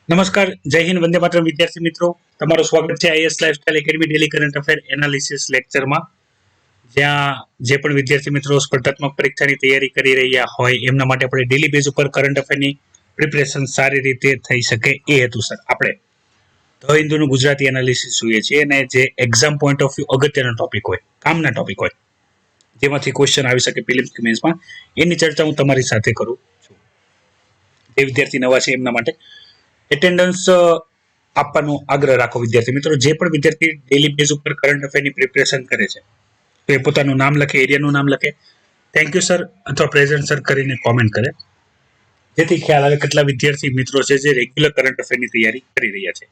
નમસ્કાર, જય હિન્દ, વંદે માતરમ વિદ્યાર્થી મિત્રો. તમારું સ્વાગત છે IS lifestyle academy daily current affair analysis લેક્ચરમાં. જ્યાં જે પણ વિદ્યાર્થી મિત્રો સ્પર્ધાત્મક પરીક્ષાની તૈયારી કરી રહ્યા હોય એમના માટે આપણે ડેલી બેઝ ઉપર કરંટ અફેરની પ્રિપરેશન સારી રીતે થઈ શકે એ હેતુસર આપણે ધ હિન્દુનું ગુજરાતી એનાલિસિસ જોઈએ છીએ અને જે એક્ઝામ પોઈન્ટ ઓફ વ્યૂ અગત્યનો ટોપિક હોય, કામના ટોપિક હોય, જેમાંથી ક્વેશ્ચન આવી શકે પ્રિલિમ્સ કે મેન્સમાં, એની ચર્ચા હું તમારી સાથે કરું છું. જે વિદ્યાર્થી નવા છે એમના માટે એટેન્ડન્સ આપવાનો આગ્રહ રાખો. વિદ્યાર્થી મિત્રો, જે પણ વિદ્યાર્થી ડેલી બેઝ ઉપર કરંટ અફેરની પ્રિપરેશન કરે છે તો એ પોતાનું નામ લખે, એરિયાનું નામ લખે, થેન્ક યુ સર અથવા પ્રેઝન્ટ સર કરીને કોમેન્ટ કરે, જેથી ખ્યાલ આવે કેટલા વિદ્યાર્થી મિત્રો છે જે રેગ્યુલર કરંટ અફેરની તૈયારી કરી રહ્યા છે.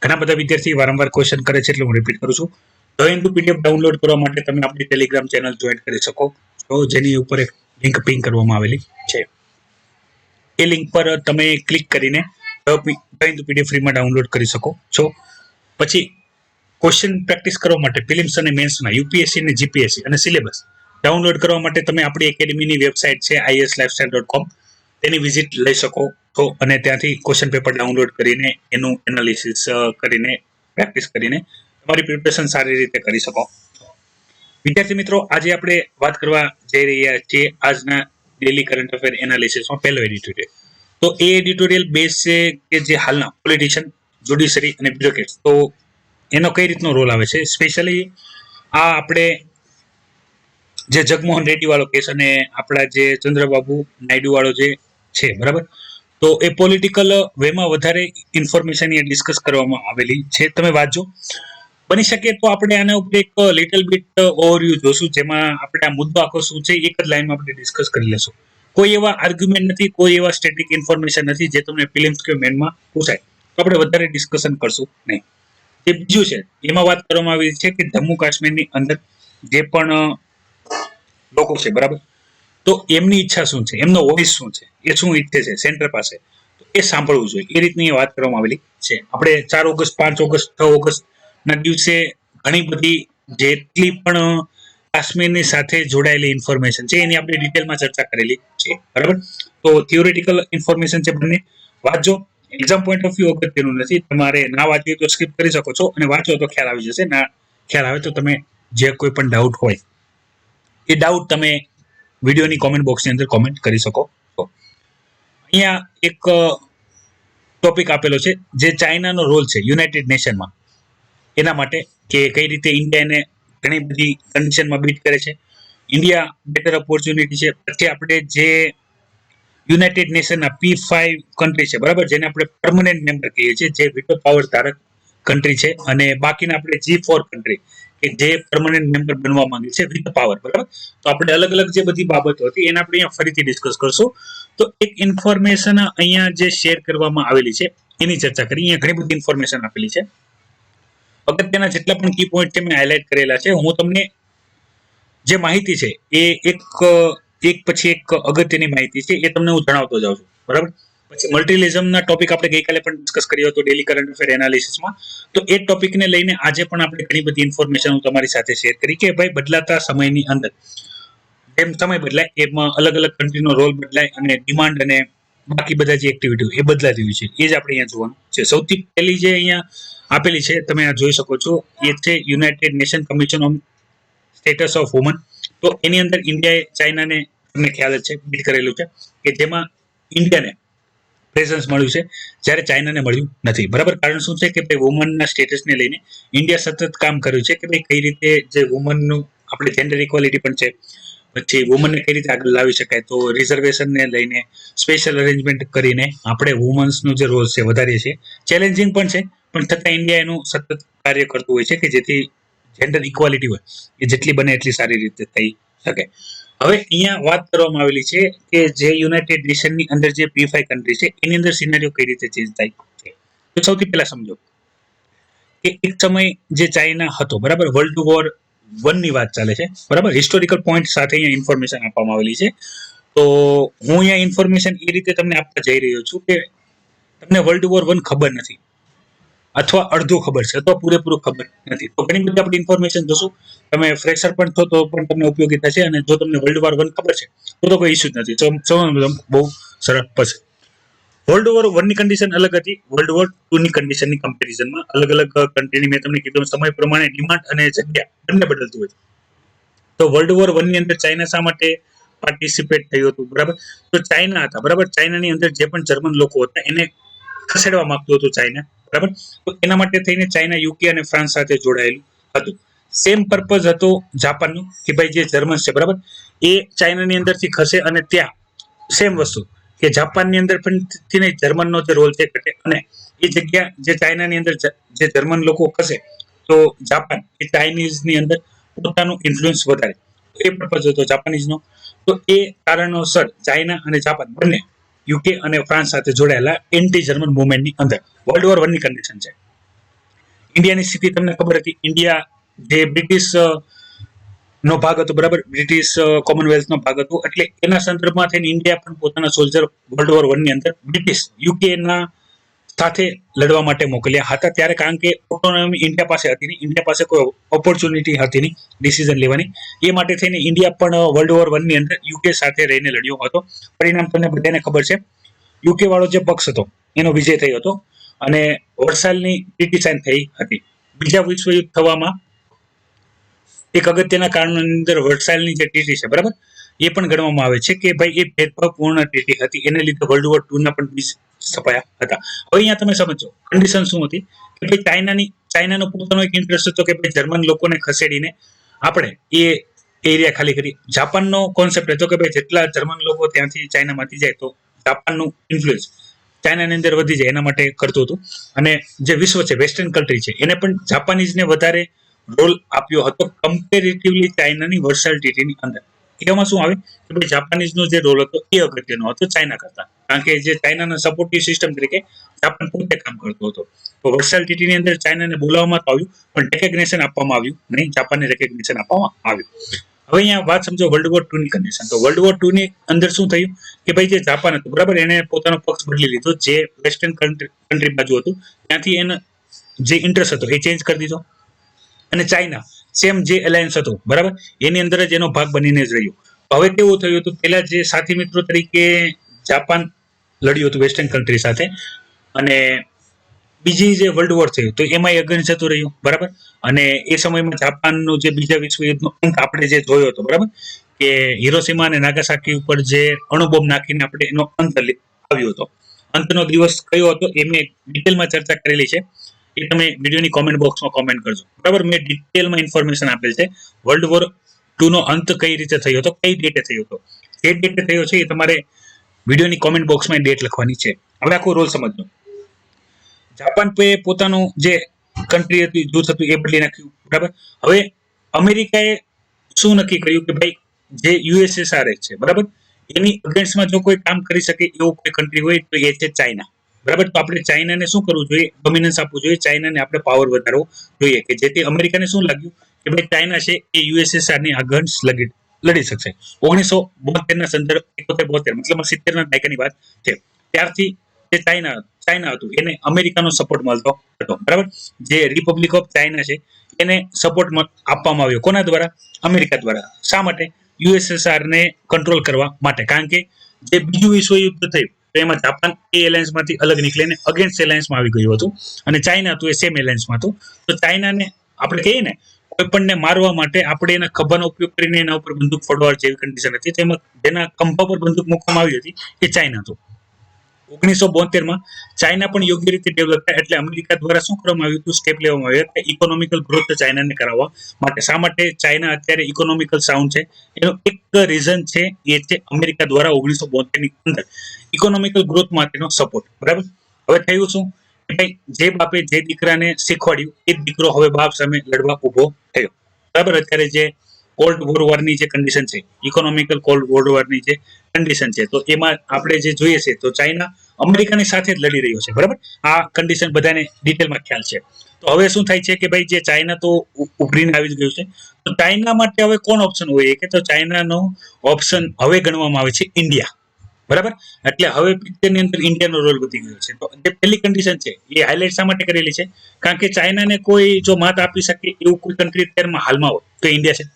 ઘણા બધા વિદ્યાર્થી વારંવાર ક્વેશ્ચન કરે છે એટલે હું રિપીટ કરું છું. ધ હિન્દુ પીડીએફ ડાઉનલોડ કરવા માટે તમે આપણી ટેલિગ્રામ ચેનલ જોઈન કરી શકો છો, જેની ઉપર એક લિંક પિન કરવામાં આવેલી છે. એ લિંક પર તમે ક્લિક કરીને પીડીએફ ફ્રીમાં ડાઉનલોડ કરી શકો છો. પછી ક્વેશ્ચન પ્રેક્ટિસ કરવા માટે પ્રિલિમ્સ અને મેન્સના યુપીએસસી અને જીપીએસસી અને સિલેબસ ડાઉનલોડ કરવા માટે તમે આપણી એકેડમીની વેબસાઇટ છે islifestyle.com તેની વિઝિટ લઈ શકો છો અને ત્યાંથી ક્વેશ્ચન પેપર ડાઉનલોડ કરીને એનું એનાલિસિસ કરીને પ્રેક્ટિસ કરીને તમારી પ્રિપરેશન સારી રીતે કરી શકો. વિદ્યાર્થી મિત્રો, આજે આપણે વાત કરવા જઈ રહ્યા છીએ આજના ડેલી કરંટ અફેર એનાલિસિસમાં પહેલો એડિટોરિયલ. તો એ એડિટોરિયલ બેઝ છે કે જે હાલના પોલિટિશિયન, જ્યુડિશરી અને બ્યુરોક્રેટ્સ, તો એનો કઈ રીતનો રોલ આવે છે. સ્પેશિયલી આ આપણે જે જગમોહન રેડ્ડી વાળો કેસ અને આપણા જે ચંદ્રબાબુ નાયડુ વાળો જે છે, બરાબર, તો એ પોલિટિકલ વેમાં વધારે ઇન્ફોર્મેશન અહીંયા ડિસ્કસ કરવામાં આવેલી છે. તમે વાંચજો. બની શકે તો આપણે આના ઉપર એક લિટલ બીટ ઓવરવ્યુ જોશું, જેમાં આપણે આ મુદ્દો આખો શું છે એક જ લાઈનમાં આપણે ડિસ્કસ કરી લેશું. કોઈ એવા આર્ગ્યુમેન્ટ નથી, કોઈ એવા સ્ટેટિક ઇન્ફોર્મેશન નથી જે તમને પ્રિલિમ્સ કે મેનમાં પૂછાય, તો આપણે વધારે ડિસ્કશન કરશું નહીં. જે બીજું છે એમાં વાત કરવામાં આવી છે કે જમ્મુ કાશ્મીરની અંદર જે પણ લોકો છે, બરાબર, તો એમની ઈચ્છા શું છે, એમનો વોઇસ શું છે, એ શું ઈચ્છે છે સેન્ટર પાસે, તો એ સાંભળવું જોઈએ. એ રીતની વાત કરવામાં આવેલી છે. આપણે 4 ઓગસ્ટ, 5 ઓગસ્ટ, 6 ઓગસ્ટ ના દિવસે ઘણી બધી જેટલી પણ કાશ્મીરની સાથે જોડાયેલી ઇન્ફોર્મેશન છે એની આપણે ડિટેલમાં ચર્ચા કરેલી છે, બરાબર. તો થિયોરિટિકલ ઇન્ફોર્મેશન છે, બંને વાંચો. એક્ઝામ પોઈન્ટ ઓફ વ્યૂ અગત્યનું નથી, તમારે ના વાંચવી તો સ્કીપ કરી શકો છો અને વાંચો તો ખ્યાલ આવી જશે. ના ખ્યાલ આવે તો તમે જે કોઈ પણ ડાઉટ હોય એ ડાઉટ તમે વિડીયોની કોમેન્ટ બોક્સની અંદર કોમેન્ટ કરી શકો છો. અહીંયા એક ટોપિક આપેલો છે જે ચાઇનાનો રોલ છે યુનાઇટેડ નેશનમાં, એના માટે કે કઈ રીતે ઇન્ડિયાને ઘણી બધી કન્ડિશનમાં બીટ કરે છે. ઇન્ડિયા બેટર ઓપોર્ચ્યુનિટી છે. પછી આપણે જે યુનાઇટેડ નેશનના P5 કન્ટ્રી છે, બરાબર, જેને આપણે પરમનન્ટ મેમ્બર કહીએ છીએ, જે વિટો પાવર ધારક કન્ટ્રી છે, અને બાકીના આપણે G4 કન્ટ્રી કે જે પરમનન્ટ મેમ્બર બનવા માંગે છે વિથ પાવર, બરાબર. તો આપણે અલગ અલગ જે બધી બાબતો હતી એને આપણે અહીંયા ફરીથી ડિસ્કસ કરશું. તો એક ઇન્ફોર્મેશન અહીંયા જે શેર કરવામાં આવેલી છે એની ચર્ચા કરી. અહીંયા ઘણી બધી ઇન્ફોર્મેશન આપેલી છે. અગત્યના જેટલા પણ કી પોઈન્ટ છે મેં હાઇલાઇટ કરેલા છે. હું તમને જે માહિતી છે એ એક પછી એક અગત્યની માહિતી છે એ તમને હું જણાવતો જાઉં છું, બરાબર. પછી મલ્ટિલિઝમના ટોપિક આપણે ગઈકાલે પણ ડિસ્કસ કર્યો હતો ડેલી કરંટ અફેર એનાલિસિસમાં. તો એ ટોપિકને લઈને આજે પણ આપણે ઘણી બધી ઇન્ફોર્મેશન હું તમારી સાથે શેર કરી કે ભાઈ બદલાતા સમયની અંદર જેમ સમય બદલાય એમાં અલગ અલગ કન્ટ્રીનો રોલ બદલાય અને ડિમાન્ડ અને બાકી બધા જે એક્ટિવિટી એ બદલાતી હોય છે. એ જ આપણે અહીંયા જોવાનું છે. સૌથી પહેલી જે અહીંયા આપેલી છે તમે આ જોઈ શકો છો, એ છે United nation commission on status of woman. તો એની અંદર ઇન્ડિયાએ ચાઇનાને તમને ખ્યાલ જ છે બીટ કરેલું છે, કે જેમાં ઇન્ડિયાને પ્રેઝન્સ મળ્યું છે જ્યારે ચાઇનાને મળ્યું નથી, બરાબર. કારણ શું છે કે ભાઈ વુમનના સ્ટેટસને લઈને ઇન્ડિયા સતત કામ કર્યું છે કે ભાઈ કઈ રીતે જે વુમનનું આપણે જેન્ડર ઇક્વાલિટી પણ છે, પછી વુમનને કઈ રીતે આગળ લાવી શકાય, તો રિઝર્વેશનને લઈને સ્પેશિયલ અરેન્જમેન્ટ કરીને આપણે વુમન્સનો જે રોલ છે વધારીએ છીએ. ચેલેન્જિંગ પણ છે, પણ છતાં ઇન્ડિયા એનું સતત કાર્ય કરતું હોય છે કે જેથી જેન્ડર ઇક્વાલિટી હોય એ જેટલી બને એટલી સારી રીતે થઈ શકે. હવે અહીંયા વાત કરવામાં આવેલી છે કે જે યુનાઇટેડ નેશનની અંદર જે P5 કન્ટ્રી છે એની અંદર સિનેરિયો કઈ રીતે ચેન્જ થાય છે. તો સૌથી પહેલા સમજો કે એક સમય જે ચાઇના હતો, બરાબર, વર્લ્ડ વોર 1 ની વાત ચાલે છે, બરાબર. હિસ્ટોરિકલ પોઈન્ટ સાથે અહીંયા ઇન્ફોર્મેશન આપવામાં આવેલી છે. તો હું અહીંયા ઇન્ફોર્મેશન એ રીતે તમને આપવા જઈ રહ્યો છું કે તમને વર્લ્ડ વોર 1 ખબર નથી, અથવા અડધું ખબર છે, અથવા પૂરેપૂરું ખબર નથી. તો ઘણી બધી આપણે ઇન્ફોર્મેશન જોશું. તમે ફ્રેશર પણ છો તો પણ તમને ઉપયોગી થશે, અને જો તમને વર્લ્ડ વોર 1 ખબર છે તો કોઈ ઇસ્યુ જ નથી. બહુ સરળ. પછી વર્લ્ડ વોર 1 ની કન્ડિશન અલગ હતી, વર્લ્ડ વોર 2 ની કન્ડિશનની કમ્પેરિઝનમાં અલગ અલગ કન્ટ્રીની મેં તમને કીધું સમય પ્રમાણે ડિમાન્ડ અને જગ્યા બંને બદલતું હોય. તો વર્લ્ડ વોર 1 ની અંદર ચાઇના શા માટે પાર્ટિસિપેટ થયું હતું, બરાબર? તો ચાઇના હતા, બરાબર? ચાઇનાની અંદર જે પણ જર્મન લોકો હતા એને ખસેડવા માંગતું હતું ચાઇના, બરાબર? તો એના માટે થઈને ચાઇના યુકે અને ફ્રાન્સ સાથે જોડાયેલું હતું. સેમ પર્પઝ હતો જાપાનનો કે ભાઈ જે જર્મન્સ છે, બરાબર, એ ચાઇનાની અંદરથી ખસે અને ત્યાં સેમ વસ્તુ કે જાપાનની અંદર પણ જર્મનનો જે રોલ છે ઘટે અને એ જગ્યા જે ચાઇનાની અંદર જે જર્મન લોકો ખસે તો જાપાન એ ચાઇનીઝની અંદર પોતાનું ઇન્ફ્લુઅન્સ વધારે, એ પર્પઝ હતો જાપાનીઝનો. તો એ કારણોસર ચાઇના અને જાપાન બંને યુકે અને ફ્રાન્સ સાથે જોડાયેલા એન્ટી જર્મન મુવમેન્ટની અંદર વર્લ્ડ વોર 1 ની કન્ડિશન છે. ઇન્ડિયાની સ્થિતિ તમને ખબર હતી, ઇન્ડિયા જે બ્રિટિશ નો ભાગ હતો, બરાબર, બ્રિટિશ કોમનવેલ્થ નો ભાગ હતો, એટલે એના સંદર્ભમાં થઈને ઇન્ડિયા પણ પોતાના સોલ્જર વર્લ્ડ વોર 1 ની અંદર બ્રિટિશ યુકે ના સાથે લડવા માટે મોકલ્યા હતા ત્યારે, કારણ કે ઓટોનોમી ઇન્ડિયા પાસે હતી નહીં, ઇન્ડિયા પાસે કોઈ ઓપોર્ચ્યુનિટી હતી નહીં ડિસિઝન લેવાની, એ માટે થઈને ઇન્ડિયા પણ વર્લ્ડ વોર 1 ની અંદર યુકે સાથે રહીને લડ્યો હતો. પરિણામ તમને બધાને ખબર છે, યુકે વાળો જે પક્ષ હતો એનો વિજય થયો હતો અને વર્સાલની ટ્રીટી સાઇન થઈ હતી. બીજા વિશ્વયુદ્ધ થવામાં એક અગત્યના કારણોની અંદર વર્સાલની જે ટ્રીટી છે, બરાબર, એ પણ ગણવામાં આવે છે કે ભાઈ એ ભેદભાવપૂર્ણ ટ્રીટી હતી, એને લીધે વર્લ્ડ વોર 2 ના પણ બીજ છપાયા હતા. હવે અહીંયા તમે સમજો કન્ડિશન શું હતી કે ભાઈ ચાઇનાનો પોતાનો એક ઇન્ટરેસ્ટ હતો કે ભાઈ જર્મન લોકોને ખસેડીને આપણે એ એરિયા ખાલી કરી. જાપાનનો કોન્સેપ્ટ હતો કે ભાઈ જેટલા જર્મન લોકો ત્યાંથી ચાઇનામાંથી જાય તો જાપાનનું ઇન્ફ્લુઅન્સ ચાઇનાની અંદર વધી જાય એના માટે કરતું હતું. અને જે વિશ્વ છે વેસ્ટર્ન કન્ટ્રી છે એને પણ જાપાનીઝને વધારે રોલ આપ્યો હતો કમ્પેરેટિવલી ચાઇનાની વર્સાલ ટ્રીટીની અંદર. એમાં શું આવે કે ભાઈ જાપાનીઝનો જે રોલ હતો એ અગત્યનો હતો ચાઇના કરતા, કારણ કે જે ચાઇનાના સપોર્ટિવ સિસ્ટમ તરીકે જાપાન પોતે કામ કરતો હતો. તો વર્સાલ ટ્રીટીની અંદર ચાઇનાને બોલાવવામાં તો આવ્યું પણ રેકગ્નેશન આપવામાં આવ્યું નહીં, જાપાનને રેકગ્નેશન આપવામાં આવ્યું. હવે અહીંયા વાત સમજો વર્લ્ડ વોર 2 ની કન્ડિશન. તો વર્લ્ડ વોર 2 ની અંદર શું થયું કે ભાઈ જે જાપાન હતું, બરાબર, એને પોતાનો પક્ષ બદલી લીધો, જે વેસ્ટર્ન કન્ટ્રી બાજુ હતું ત્યાંથી એને જે ઇન્ટરેસ્ટ હતો એ ચેન્જ કરી દીધો અને ચાઇના સેમ જે એલાયન્સ હતું, બરાબર, એની અંદર જ એનો ભાગ બનીને જ રહ્યો. હવે કેવું થયું હતું, પેલા જે સાથી મિત્રો તરીકે જાપાન લડ્યું હતું વેસ્ટર્ન કન્ટ્રી સાથે અને બીજી જે વર્લ્ડ વોર થયું તો એમાં અગેન્સ્ટ જતું રહ્યું, બરાબર. અને એ સમયમાં જાપાનનું જે બીજા વિશ્વયુદ્ધનો અંત આપણે જે જોયો હતો, બરાબર, કે હિરોશીમા અને નાગાસાકી ઉપર જે અણુબોમ્બ નાખીને આપણે એનો અંત આવ્યો હતો. અંતનો દિવસ કયો હતો એ મેં ડિટેલમાં ચર્ચા કરેલી છે, એ તમે વિડીયોની કોમેન્ટ બોક્સમાં કોમેન્ટ કરજો, બરાબર. મેં ડિટેલમાં ઇન્ફોર્મેશન આપેલ છે વર્લ્ડ વોર 2 નો અંત કઈ રીતે થયો હતો, કઈ ડેટે થયો હતો, જે ડેટે થયો છે એ તમારે વિડીયોની કોમેન્ટ બોક્સમાં ડેટ લખવાની છે. હવે આખો રોલ સમજો. જાપાન પોતાનું જે કન્ટ્રી હતી જૂથ હતું એ બદલી નાખ્યું, બરાબર. હવે અમેરિકાએ શું નક્કી કર્યું કે ભાઈ જે યુએસએસઆર છે, બરાબર, એની અગેન્સ્ટમાં જો કોઈ કામ કરી શકે એવું કોઈ કન્ટ્રી હોય તો એ છે ચાઇના, બરાબર. તો આપણે ચાઇનાને શું કરવું જોઈએ, ડોમિનન્સ આપવું જોઈએ, ચાઇનાને આપણે પાવર વધારવો જોઈએ કે જેથી અમેરિકાને શું લાગ્યું કે ભાઈ ચાઇના છે એ યુએસએસઆર ની અગેન્સ્ટ લડી શકશે. 1972 ના સંદર્ભ 72 મતલબ 70 ના દાયકાની વાત છે. ત્યારથી જે ચાઇના હતું એને અમેરિકાનો સપોર્ટ મળતો હતો, બરાબર. જે રિપબ્લિક ઓફ ચાઇના છે એને સપોર્ટ આપવામાં આવ્યો કોના દ્વારા, અમેરિકા દ્વારા. શા માટે, યુએસએસઆર ને કંટ્રોલ કરવા માટે, કારણ કે જે બીજું વિશ્વયુદ્ધ થયું તો એમાં જાપાન એ એલાયન્સમાંથી અલગ નીકળીને અગેન્સ્ટ એલાયન્સમાં આવી ગયું હતું અને ચાઇના હતું એ સેમ એલાયન્સમાં હતું. તો ચાઇનાને આપણે કહીએ ને કોઈ પણને મારવા માટે આપણે એના ખભાનો ઉપયોગ કરીને એના ઉપર બંદૂક ફોડવા જેવી કન્ડિશન હતી, તેમાં જેના ખંભા પર બંદૂક મૂકવામાં આવી હતી એ ચાઇના હતું. 1972માં ચાઇના પણ યોગ્ય રીતે ડેવલપ થાય એટલે અમેરિકા દ્વારા શું કરવામાં આવ્યું હતું, સ્ટેપ લેવામાં આવ્યા કે ઇકોનોમિકલ ગ્રોથ ચાઇનાને કરાવવા માટે. શા માટે ચાઇના અત્યારે ઇકોનોમિકલ સાઉન્ડ છે એનું એક રીઝન છે એ છે અમેરિકા દ્વારા 1972 ની અંદર ઇકોનોમિકલ ગ્રોથ માટેનો સપોર્ટ, બરાબર. હવે થયું શું કે ભાઈ જે બાપે જે દીકરાને શીખવાડ્યું એ દીકરો હવે બાપ સામે લડવા ઉભો થયો, બરાબર. અત્યારે જે કોલ્ડ વોર વારની જે કન્ડિશન છે, ઇકોનોમિકલ કોલ્ડ વોર વારની જે કન્ડિશન છે, તો એમાં આપણે જે જોઈએ છે તો ચાઇના અમેરિકાની સાથે જ લડી રહ્યો છે, બરાબર. આ કન્ડિશન બધાને ડિટેલમાં ખ્યાલ છે. તો હવે શું થાય છે કે ભાઈ જે ચાઇના તો ઉભરીને આવી જ ગયું છે, તો ચાઇના માટે હવે કોણ ઓપ્શન હોય કે તો ચાઇનાનો ઓપ્શન હવે ગણવામાં આવે છે ઇન્ડિયા, બરાબર. એટલે હવે પિક્ચરની અંદર ઇન્ડિયાનો રોલ વધી ગયો છે. તો જે પહેલી કન્ડિશન છે એ હાઇલાઇટ શા માટે કરેલી છે, કારણ કે ચાઇનાને કોઈ જો માત આપી શકે એવું કોઈ કન્ટ્રી અત્યારમાં હાલમાં હોય તો ઇન્ડિયા છે,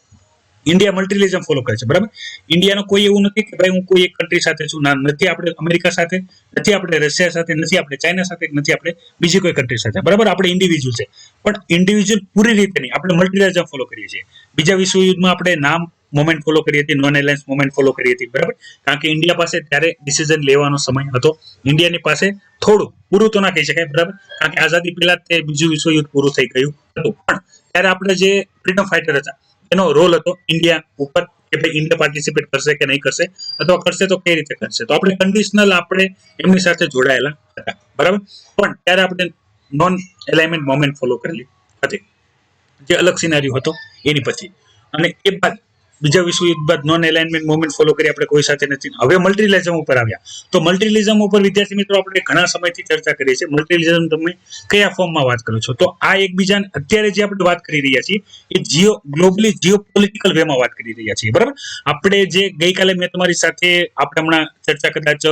ઇન્ડિયા મલ્ટીલિઝમ ફોલો કરે છે, બરાબર. ઇન્ડિયાનો કોઈ એવું નથી કે ભાઈ હું કોઈ એક કન્ટ્રી સાથે છું, ના, નથી આપણે અમેરિકા સાથે, નથી આપણે રશિયા સાથે, નથી આપણે ચાઇના સાથે, નથી આપણે બીજી કોઈ કન્ટ્રી સાથે, બરાબર. આપણે ઇન્ડિવિજ્યુઅલ છે, પણ ઇન્ડિવિજ્યુઅલ પૂરી રીતે નહીં, આપણે મલ્ટીલિઝમ ફોલો કરીએ છીએ. બીજા વિશ્વયુદ્ધમાં આપણે નામ મોમેન્ટ ફોલો કરી હતી, નોન એલાયન્સ મોમેન્ટ ફોલો કરી હતી, બરાબર. કારણ કે ઇન્ડિયા પાસે ત્યારે ડિસિઝન લેવાનો સમય હતો. ઇન્ડિયાની પાસે થોડું, પૂરું તો ના કહી શકાય, બરાબર, કારણ કે આઝાદી પહેલા તે બીજું વિશ્વયુદ્ધ પૂરું થઈ ગયું હતું, પણ ત્યારે આપણે જે ફ્રીડમ ફાઇટર હતા એનો રોલ હતો ઇન્ડિયા ઉપર કે ભાઈ ઇન્ડિયા પાર્ટિસિપેટ કરશે કે નહીં કરશે, અથવા કરશે તો કઈ રીતે કરશે. તો આપણે કન્ડિશનલ આપણે એમની સાથે જોડાયેલા હતા, બરાબર. પણ ત્યારે આપણે નોન એલાઇનમેન્ટ મોમેન્ટ ફોલો કરેલી હતી, જે અલગ સિનારીઓ હતો એની પછી. અને એ બાદ બીજા વિશ્વયુદ્ધ બાદ નોન એલાઇનમેન્ટ મોમેન્ટ ફોલો કરી આપણે કોઈ સાથે નથી. હવે મલ્ટીલિઝમ ઉપર આવ્યા. તો મલ્ટીલિઝમ ઉપર વિદ્યાર્થી મિત્રો આપણે ઘણા સમયથી ચર્ચા કરીએ છીએ. મલ્ટીલિઝમ તમે કયા ફોર્મમાં વાત કરો છો? તો આ એકબીજા અત્યારે જે આપણે વાત કરી રહ્યા છીએ એ ગ્લોબલી જીઓપોલિટિકલ વેમાં વાત કરી રહ્યા છીએ, બરાબર. આપણે જે ગઈકાલે મેં તમારી સાથે આપણે હમણાં ચર્ચા કદાચ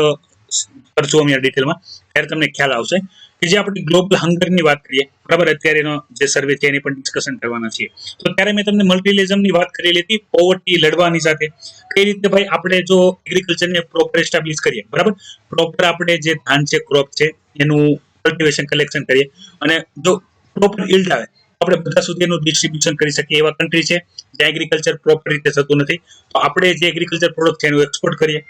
કરશું અહીંયા ડિટેલમાં, ત્યારે તમને ખ્યાલ આવશે કે જે આપણે ગ્લોબલ હંગરની વાત કરીએ, બરાબર, અત્યારે એનો જે સર્વે છે એની પણ ડિસ્કશન કરવાના છીએ. તો ત્યારે મેં તમને મલ્ટીલિઝમની વાત કરેલી હતી, પોવર્ટી લડવાની સાથે કઈ રીતે ભાઈ આપણે જો એગ્રીકલ્ચરને પ્રોપર એસ્ટાબ્લિશ કરીએ, બરાબર, પ્રોપર આપણે જે ધાન છે, ક્રોપ છે, એનું કલ્ટિવેશન કલેક્શન કરીએ અને જો પ્રોપર ઇલ્ડ આવે આપણે બધા સુધી એનું ડિસ્ટ્રીબ્યુશન કરી શકીએ એવા કન્ટ્રી છે જ્યાં એગ્રીકલ્ચર પ્રોપર રીતે થતું નથી. તો આપણે જે એગ્રીકલ્ચર પ્રોડક્ટ છે એનું એક્સપોર્ટ કરીએ,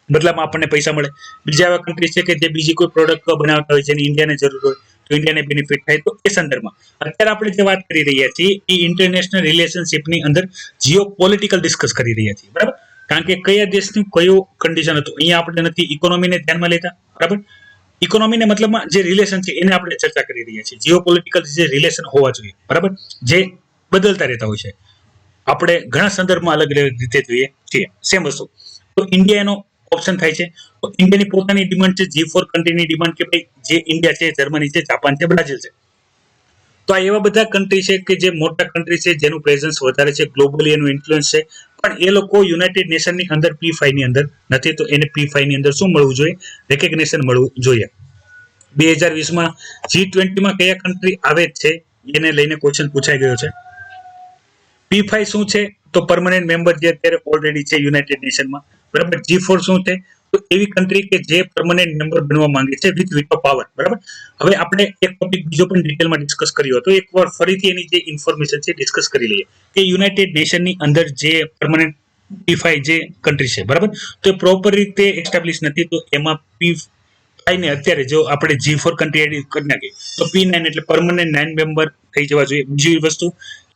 બદલામાં આપણને પૈસા મળે. બીજા એવા કન્ટ્રી છે કે જે બીજી કોઈ પ્રોડક્ટ બનાવતા હોય જેની ઇન્ડિયાને જરૂર હોય તો ઇન્ડિયાને બેનિફિટ થાય. તો એ સંદર્ભમાં અત્યારે આપણે જે વાત કરી રહ્યા છીએ એ ઇન્ટરનેશનલ રિલેશનશિપની અંદર જીઓ પોલિટિકલ ડિસ્કસ કરી રહ્યા છીએ, બરાબર. કારણ કે કયા દેશનું કયું કન્ડિશન હતું અહીંયા આપણે નથી ઇકોનોમીને ધ્યાનમાં લેતા, બરાબર. ઇકોનોમીને મતલબમાં જે રિલેશન છે એને આપણે ચર્ચા કરી રહ્યા છીએ. જીઓ પોલિટિકલ જે રિલેશન હોવા જોઈએ, બરાબર, જે બદલતા રહેતા હોય છે. આપણે ઘણા સંદર્ભમાં અલગ રીતે જોઈએ છીએ સેમ વસ્તુ. તો ઇન્ડિયા એનો ઓપ્શન થાય છે. તો ઇન્ડિયાની પોતાની ડિમાન્ડ છે, G4 કન્ટ્રીની ડિમાન્ડ કે ભાઈ જે ઇન્ડિયા છે, જર્મની છે, જાપાન છે, બ્રાઝિલ છે. તો આ એવા બધા કન્ટ્રી છે કે જે મોટા કન્ટ્રી છે, જેનું પ્રેઝન્સ વધારે છે, ગ્લોબલી એનું ઇન્ફ્લુઅન્સ છે, પણ એ લોકો યુનાઇટેડ નેશનની અંદર P5 ની અંદર નથી. તો એને P5 ની અંદર શું મળવું જોઈએ? રેકગ્નેશન મળવું જોઈએ. 2020માં G20માં કયા કન્ટ્રી આવે છે એને લઈને ક્વેશ્ચન પૂછાઈ ગયો છે. P5 શું છે? તો પરમનન્ટ મેમ્બર જે અત્યારે ઓલરેડી છે યુનાઇટેડ નેશનમાં, બરાબર. G4 શું છે? તો એવી કન્ટ્રી કે જે પરમનન્ટ મેમ્બર બનવા માંગે છે વિથ વીટો પાવર, બરાબર. હવે આપણે એક ટોપિક બીજો પણ ડિટેલમાં ડિસ્કસ કર્યો હતો, એકવાર ફરીથી એની જે ઇન્ફોર્મેશન છે ડિસ્કસ કરી લઈએ કે યુનાઇટેડ નેશનની અંદર જે પરમનન્ટ P5 જે કન્ટ્રી છે, બરાબર, તો એ પ્રોપર રીતે એસ્ટાબ્લિશ નથી. તો એમાં P5 ને અત્યારે જો આપણે G4 કન્ટ્રી એડ કરી નાખીએ તો P9 એટલે પરમનન્ટ 9 મેમ્બર થઈ જવા જોઈએ. બીજી વસ્તુ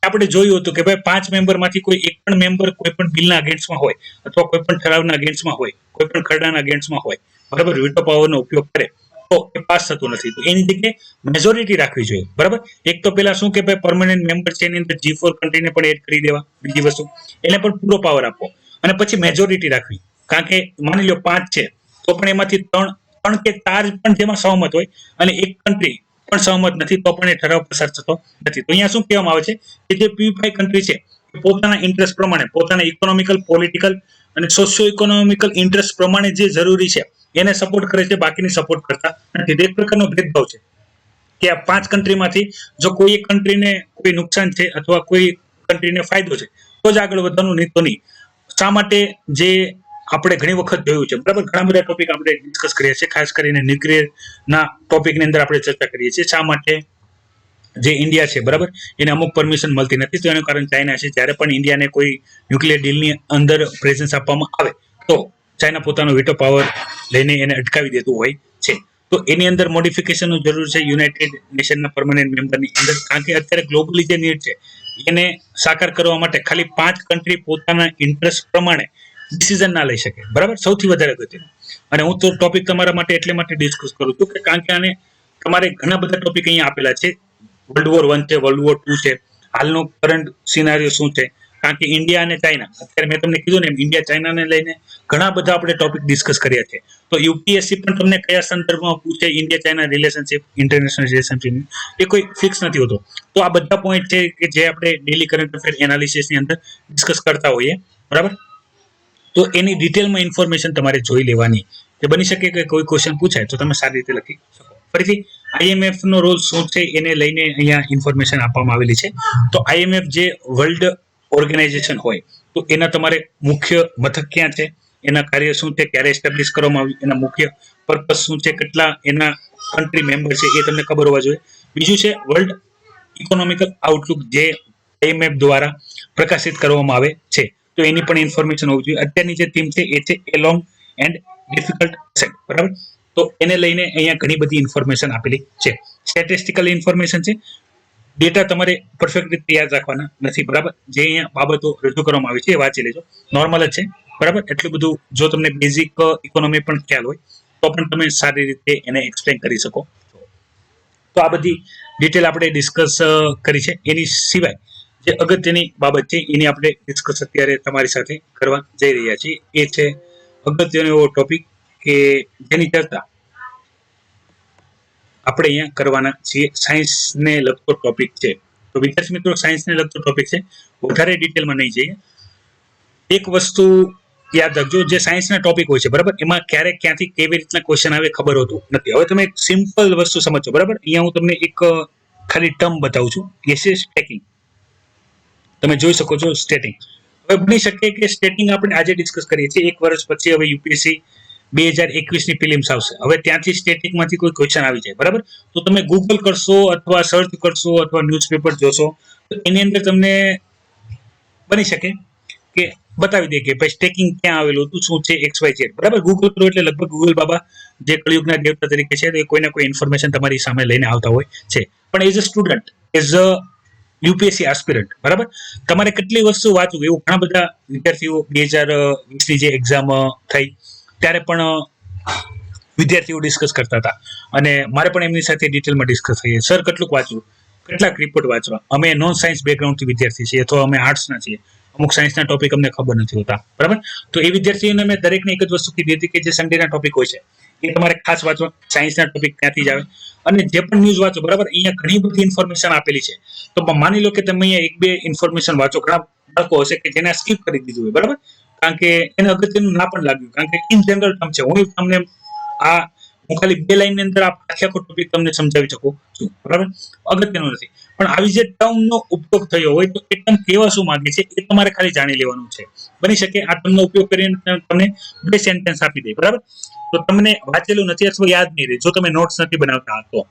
આપણે જોયું હતું કે ભાઈ 5 મેમ્બરમાંથી કોઈ એક પણ મેમ્બર કોઈ પણ બિલના અગેન્સ્ટમાં હોય અથવા કોઈ પણ ઠરાવના અગેન્સ્ટમાં હોય, કોઈ પણ ખરડાના અગેન્સ્ટમાં હોય, બરાબર, વીટો પાવરનો ઉપયોગ કરે તો એ પાસ થતું નથી. તો એની જગ્યાએ મેજોરિટી રાખવી જોઈએ, બરાબર. એક તો પેલા શું કે ભાઈ પરમનન્ટ મેમ્બર છે એની અંદર G4 કન્ટ્રીને પણ એડ કરી દેવા. બીજી વસ્તુ એને પણ પૂરો પાવર આપવો અને પછી મેજોરિટી રાખવી. કારણ કે માની લો 5 છે તો પણ એમાંથી 3 કે 4 પણ જેમાં સહમત હોય અને એક કન્ટ્રી પણ સહમત નથી તો પણ એ ઠરાવ પસાર થતો નથી. તો અહીંયા શું કહેવામાં આવે છે કે જે P5 કન્ટ્રી છે પોતાના ઇન્ટરેસ્ટ પ્રમાણે, પોતાના ઇકોનોમિકલ, પોલિટિકલ અને સોશિયો ઇકોનોમિકલ ઇન્ટરેસ્ટ પ્રમાણે જે જરૂરી છે એને સપોર્ટ કરે છે, બાકીની સપોર્ટ કરતા નથી. એક પ્રકારનો ભેદભાવ છે કે આ 5 કન્ટ્રીમાંથી જો કોઈ એક કન્ટ્રીને કોઈ નુકસાન છે અથવા કોઈ કન્ટ્રીને ફાયદો છે તો જ આગળ વધવાનું, નહીં તો નહીં. શા માટે? જે આપણે ઘણી વખત જોયું છે, બરાબર. ઘણા બધા ટોપિક આપણે ડિસ્કસ કરીએ છીએ, ખાસ કરીને ન્યુક્લિયરના ટોપિકની અંદર આપણે ચર્ચા કરીએ છીએ. શા માટે જે ઇન્ડિયા છે, બરાબર, એને અમુક પરમિશન મળતી નથી? તો એનું કારણ ચાઇના છે. જ્યારે પણ ઇન્ડિયાને કોઈ ન્યુક્લિયર ડીલની અંદર પ્રેઝન્સ આપવામાં આવે તો ચાઇના પોતાનો વીટો પાવર લઈને એને અટકાવી દેતું હોય છે. તો એની અંદર મોડિફિકેશનની જરૂર છે યુનાઇટેડ નેશનના પરમનન્ટ મેમ્બરની અંદર. કારણ કે અત્યારે ગ્લોબલી જે નીડ છે એને સાકાર કરવા માટે ખાલી 5 કન્ટ્રી પોતાના ઇન્ટરેસ્ટ પ્રમાણે ડિસિઝન ના લઈ શકે, બરાબર, સૌથી વધારે અગત્યનું. અને હું તો ટોપિક તમારા માટે એટલે માટે ડિસ્કસ કરું છું કે કારણ કે આને તમારે ઘણા બધા ટોપિક અહીંયા આપેલા છે. વર્લ્ડ વોર 1 છે, વર્લ્ડ વોર 2 છે, હાલનો કરંટ સિનારીઓ શું છે. કારણ કે ઇન્ડિયા અને ચાઇના, અત્યારે મેં તમને કીધું ને ઇન્ડિયા ચાઇનાને લઈને ઘણા બધા આપણે ટોપિક ડિસ્કસ કર્યા છે. તો યુપીએસસી પણ તમને કયા સંદર્ભમાં પૂછે India China relationship, international relationship, એ કોઈ ફિક્સ નથી હોતો. તો આ બધા પોઈન્ટ છે કે જે આપણે ડેલી કરંટ અફેર એનાલિસિસની અંદર ડિસ્કસ કરતા હોઈએ, બરાબર. તો એની ડિટેલમાં ઇન્ફોર્મેશન તમારે જોઈ લેવાની. કે બની શકે કે કોઈ ક્વેશ્ચન પૂછાય તો તમે સારી રીતે લખી શકો. ફરીથી IMF નો રોલ શું છે એને લઈને અહીંયા ઇન્ફોર્મેશન આપવામાં આવેલી છે. તો IMF જે વર્લ્ડ ઓર્ગેનાઇઝેશન હોય તો એના તમારે મુખ્ય મથક ક્યાં છે, એના કાર્ય શું છે, ક્યારે એસ્ટાબ્લિશ કરવામાં આવ્યું, એના મુખ્ય પર્પસ શું છે, કેટલા એના કન્ટ્રી મેમ્બર છે એ તમને ખબર હોવા જોઈએ. બીજું છે વર્લ્ડ ઇકોનોમિકલ આઉટલુક, જે IMF દ્વારા પ્રકાશિત કરવામાં આવે છે, તો એની પણ ઇન્ફોર્મેશન હોવી જોઈએ. અત્યારની જે થીમ છે એ છે એ લોંગ એન્ડ ડિફિકલ્ટ સેટ, બરાબર. તો એને લઈને અહીંયા ઘણી બધી ઇન્ફોર્મેશન આપેલી છે. સ્ટેટિસ્ટિકલ ઇન્ફોર્મેશન છે, ડેટા તમારે પરફેક્ટ રીતે યાદ રાખવાના નથી, બરાબર. જે અહીંયા બાબતો રજૂ કરવામાં આવી છે એ વાંચી લેજો, નોર્મલ જ છે, બરાબર. એટલું બધું જો તમને બેઝિક ઇકોનોમી પણ ખ્યાલ હોય તો પણ તમે સારી રીતે એને એક્સપ્લેન કરી શકો. તો આ બધી ડિટેલ આપણે ડિસ્કસ કરી છે. એની સિવાય જે અગત્યની બાબત છે એની આપણે ડિસ્કસ અત્યારે તમારી સાથે કરવા જઈ રહ્યા છીએ. એ છે અગત્યનો એવો ટોપિક કે જેની ચર્ચા આપણે અહીંયા કરવાના છીએ. સાયન્સને લગતો ટોપિક છે. તો વિદ્યાર્થી મિત્રો, સાયન્સને લગતો ટોપિક છે, વધારે ડિટેલમાં નહીં જઈએ. એક વસ્તુ યાદ રાખજો, જે સાયન્સના ટોપિક હોય છે, બરાબર, એમાં ક્યારેક ક્યાંથી કેવી રીતના ક્વેશ્ચન આવે ખબર હોતું નથી. હવે તમે એક સિમ્પલ વસ્તુ સમજો, બરાબર. અહીંયા હું તમને એક ખાલી ટર્મ બતાવું છું, એ છે સ્ટેકિંગ. તમે જોઈ શકો છો સ્ટેટિંગ. હવે બની શકે કે સ્ટેટિંગ આપણે આજે ડિસ્કસ કરીએ છીએ, 1 વર્ષ પછી હવે UPSC 2021ની પ્રિલિમ્સ આવશે, હવે ત્યાંથી સ્ટેટિકમાંથી કોઈ ક્વેશ્ચન આવી જાય, બરાબર. તો તમે ગૂગલ કરશો અથવા સર્ચ કરશો અથવા ન્યૂઝપેપર જોશો તો એની અંદર તમને બની શકે કે બતાવી દે કે ભાઈ સ્ટેકિંગ ક્યાં આવેલું હતું, શું છે, XYZ, બરાબર. ગૂગલ કરો એટલે લગભગ ગૂગલ બાબા જે કળિયુગના દેવતા તરીકે છે, તો કોઈ ના કોઈ ઇન્ફોર્મેશન તમારી સામે લઈને આવતા હોય છે. પણ as a student, as a UPSC આસ્પિરન્ટ, બરાબર, તમારે કેટલી વસ્તુ વાંચવું, એવું ઘણા બધા વિદ્યાર્થીઓ 2020ની જે એક્ઝામ થઈ ત્યારે પણ વિદ્યાર્થીઓ ડિસ્કસ કરતા હતા, અને મારે પણ એમની સાથે ડિટેલમાં ડિસ્કસ થઈએ, સર કેટલું વાંચવું, કેટલાક રિપોર્ટ વાંચવા. અમે નોન સાયન્સ બેકગ્રાઉન્ડથી વિદ્યાર્થી છીએ અથવા અમે આર્ટ્સના છીએ, અમુક સાયન્સના ટોપિક અમને ખબર નથી હોતા, બરાબર. તો એ વિદ્યાર્થીઓને મેં દરેકને એક જ વસ્તુ કીધી હતી કે જે સન્ડેના ટોપિક હોય છે એ તમારે ખાસ વાંચવા, સાયન્સના ટોપિક ત્યાંથી જ આવે. અને જે પણ ન્યૂઝ વાંચો, બરાબર, અહીંયા ઘણી બધી ઇન્ફોર્મેશન આપેલી છે. તો માની લો કે તમે અહીંયા 1-2 ઇન્ફોર્મેશન વાંચો, ઘણા બાળકો હશે કે જેને સ્કીપ કરી દીધું હોય, બરાબર, કારણ કે એને અગત્યનું ના પણ લાગ્યું, કારણ કે ઇન જનરલ ટર્મ છે. હું ખાલી 2 લાઈનની અંદર આખો ટોપિક તમને સમજાવી શકું છું, બરાબર, અગત્યનું નથી. પણ આવી જે ટર્મનો ઉપયોગ થયો હોય તો એ ટર્મ કેવા શું માંગે છે એ તમારે ખાલી જાણી લેવાનું છે. બની શકે આ ટર્મનો ઉપયોગ કરીને તમને 2 સેન્ટેન્સ આપી દે, બરાબર. તો તમને વાંચેલું નથી અથવા યાદ નહીં રહે જો તમે નોટ્સ નથી બનાવતા.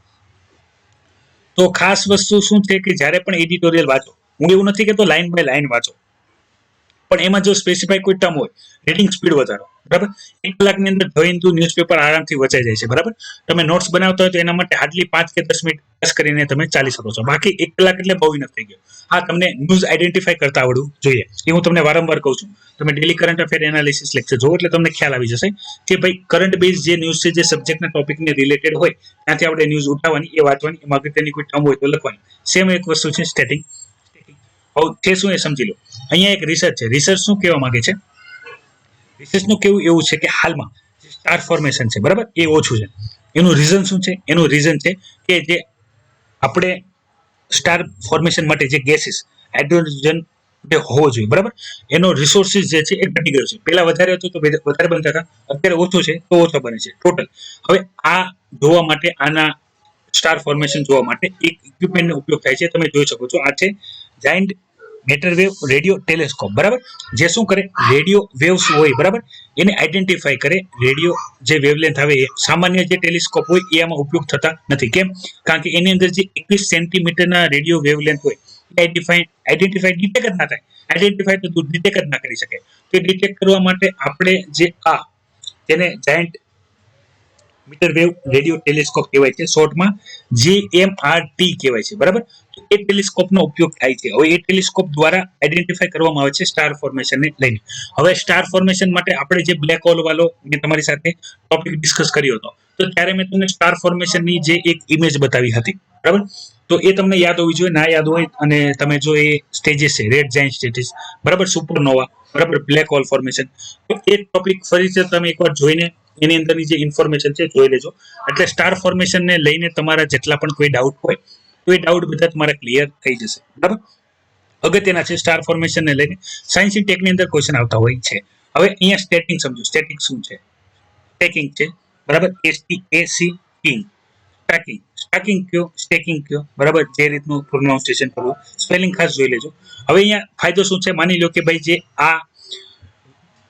તો ખાસ વસ્તુ શું છે કે જ્યારે પણ એડિટોરિયલ વાંચો, હું એવું નથી કહેતો લાઈન બાય લાઈન વાંચો, પણ એમાં જો સ્પેસિફાઈ કોઈ ટર્મ હોય, રીડિંગ સ્પીડ વધારો, બરાબર. 1 કલાકની અંદર ધ હિન્દુ ન્યૂઝપેપર આરામથી વચાઈ જાય છે, બરાબર. તમે નોટ્સ બનાવતા હોય તો એના માટે હાર્ડલી 5 કે 10 મિનિટ પાસ કરીને તમે ચાલી શકો છો. બાકી 1 કલાક એટલે બહુ ઇનફ થઈ ગયો. હા, તમને ન્યૂઝ આઈડેન્ટિફાઈ કરતા આવડવું જોઈએ, એ હું તમને વારંવાર કહું છું. તમે daily current affair analysis lecture જોવો એટલે તમને ખ્યાલ આવી જશે કે ભાઈ કરંટ બેઝ જે ન્યૂઝ છે, જે સબ્જેક્ટના ટોપિકને રિલેટેડ હોય ત્યાંથી આપણે ન્યૂઝ ઉઠાવવાની, એ વાંચવાની, એમાં અગત્યની કોઈ ટર્મ હોય તો લખવાની. સેમ એક વસ્તુ છે સ્ટેટિંગ. તે શું એ સમજી લો. અહીંયા એક રિસર્ચ છે. રિસર્ચ શું કહેવા માંગે છે? રિસર્ચનું કેવું એવું છે કે હાલમાં જે સ્ટાર ફોર્મેશન છે, બરાબર, એ ઓછું છે. એનું રીઝન શું છે? એનું રીઝન છે કે જે આપણે સ્ટાર ફોર્મેશન માટે જે ગેસીસ, હાઇડ્રોજન જે હોવો જોઈએ, બરાબર, એનો રિસોર્સિસ જે છે એ ઘટી ગયો છે. પહેલા વધારે હતો તો વધારે બનતા હતા, અત્યારે ઓછું છે તો ઓછો બને છે ટોટલ. હવે આ જોવા માટે, આના સ્ટાર ફોર્મેશન જોવા માટે એક ઇક્વિપમેન્ટનો ઉપયોગ થાય છે. તમે જોઈ શકો છો, આ છે giant matter wave radio telescope, બરાબર. જે શું કરે, રેડિયો વેવ્સ હોય, બરાબર, એને આઈડેન્ટિફાઈ કરે. રેડિયો જે વેવલેન્થ આવે, એ સામાન્ય જે ટેલિસ્કોપ હોય એ આમાં ઉપયોગ થતા નથી. કેમ? કારણ કે એની અંદર જે 21 સેન્ટીમીટરના રેડિયો વેવલેન્થ હોય એ આઈડેન્ટિફાઈ ડિટેક્ટ જ ના થાય. આઈડેન્ટિફાઈ તો ડિટેક્ટ જ ના કરી શકે. તો એ ડિટેક્ટ કરવા માટે આપણે જે તેને giant metre wave radio telescope કહેવાય છે, શોર્ટમાં JMRT કહેવાય છે, બરાબર. તો એ ટેલિસ્કોપનો ઉપયોગ થાય છે. હવે એ ટેલિસ્કોપ દ્વારા આઈડેન્ટિફાઈ કરવામાં આવે છે સ્ટાર ફોર્મેશનને લઈને. હવે સ્ટાર ફોર્મેશન માટે આપણે જે બ્લેક હોલ વાળો મેં તમારી સાથે ટોપિક ડિસ્કસ કર્યો હતો, તો ત્યારે મેં તમને સ્ટાર ફોર્મેશનની જે એક ઇમેજ બતાવી હતી, બરાબર. તો એ તમને યાદ હોવી જોઈએ. ના યાદ હોય અને તમે જો એ સ્ટેજીસ છે, રેડ જાયન્ટ સ્ટેજીસ, બરાબર, સુપરનોવા, બરાબર, બ્લેક હોલ ફોર્મેશન, તો એ ટોપિક ફરીથી તમે એકવાર જોઈને એની અંદરની જે ઇન્ફોર્મેશન છે જોઈ લેજો. એટલે સ્ટાર ફોર્મેશનને લઈને તમારા જેટલા પણ કોઈ ડાઉટ હોય તો એ ડાઉટ બધા તમારા ક્લિયર થઈ જશે, બરાબર. અગત્યના છે સ્ટાર ફોર્મેશનને લઈને સાયન્સ ઇન ટેકની અંદર ક્વેશ્ચન આવતા હોય છે. હવે અહીંયા સ્ટેટિંગ સમજો. સ્ટેટિક શું છે? સ્ટેકિંગ છે, બરાબર, STACking. સ્ટાકિંગ કયો, સ્ટેકિંગ કયો, બરાબર, જે રીતનું પ્રોનાઉન્સિએશન કરવું, સ્પેલિંગ ખાસ જોઈ લેજો. હવે અહીંયા ફાયદો શું છે, માની લો કે ભાઈ જે આ